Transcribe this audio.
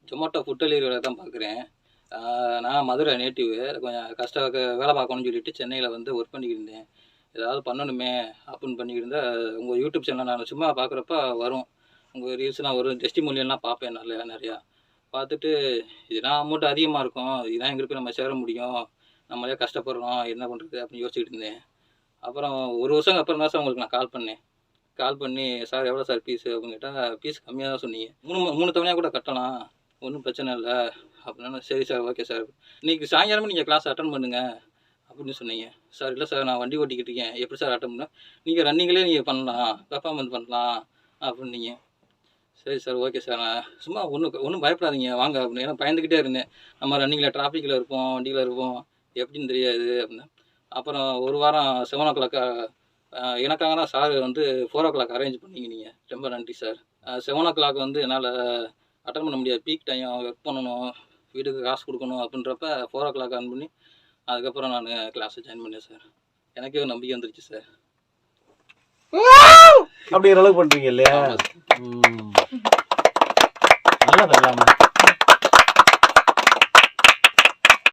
Zomato food delivery வேலை தான் பார்க்குறேன். நான் மதுரை நேட்டிவ். கொஞ்சம் வேலை பார்க்கணும்னு சொல்லிட்டு சென்னையில் வந்து ஒர்க் பண்ணிக்கிட்டு இருந்தேன். ஏதாவது பண்ணணுமே அப்படின்னு பண்ணிக்கிட்டு இருந்தா உங்கள் யூடியூப் சேனல் நான் சும்மா பார்க்குறப்ப வரும். உங்கள் ரீல்ஸ்லாம் வரும், டெஸ்டிமோனியல்லாம் பார்ப்பேன் நிறையா. பார்த்துட்டு இதெல்லாம் அமௌண்ட் அதிகமாக இருக்கும், இதெல்லாம் எங்கே போய் நம்ம சேர முடியும், நம்மளே கஷ்டப்படுறோம், என்ன பண்ணுறது அப்படின்னு யோசிச்சுக்கிட்டு இருந்தேன். அப்புறம் ஒரு வருஷம் அப்புறம் தான் சார் உங்களுக்கு நான் கால் பண்ணேன். கால் பண்ணி சார் எவ்வளோ சார் ஃபீஸு அப்படின்னு கேட்டால் ஃபீஸ் கம்மியாக தான் சொன்னீங்க. 3 தவணையாக கூட கட்டலாம், ஒன்றும் பிரச்சனை இல்லை அப்படின்னா. சரி சார், ஓகே சார், இன்றைக்கி சாயங்காலமே நீங்கள் கிளாஸ் அட்டன் பண்ணுங்கள் அப்படின்னு சொன்னீங்க. சார் இல்லை சார், நான் வண்டி ஓட்டிக்கிட்டு இருக்கேன், எப்படி சார் அட்டன் பண்ணேன், நீங்கள் ரன்னிங்லேயே நீங்கள் பண்ணலாம், பெர்ஃபார்மன்ஸ் பண்ணலாம் அப்படின்னீங்க. சரி சார், ஓகே சார், நான் சும்மா ஒன்றும் பயப்படாதீங்க வாங்க அப்படின்னு. ஏன்னா பயந்துக்கிட்டே இருந்தேன், நம்ம ரன்னிங்கில் டிராஃபிக்கில் இருப்போம், வண்டியில் இருப்போம், எப்படின்னு தெரியாது அப்படின்னு. அப்புறம் ஒரு வாரம் 7 o'clock எனக்காக தான் சார் வந்து 4 o'clock அரேஞ்ச் பண்ணீங்க நீங்கள். ரொம்ப நன்றி சார். 7 o'clock வந்து என்னால் அட்டன் பண்ண முடியாது, பீக் டைம், ஒர்க் பண்ணணும், வீட்டுக்கு காசு கொடுக்கணும் அப்படின்றப்ப 4 o'clock ஆன் பண்ணி அதுக்கப்புறம் நான் கிளாஸை ஜாயின் பண்ணேன் சார். எனக்கே ஒரு நம்பிக்கை வந்துருச்சு சார். அப்படிங்கிற அளவுக்கு பண்ணுறீங்க இல்லையா? நல்லது எல்லாமே.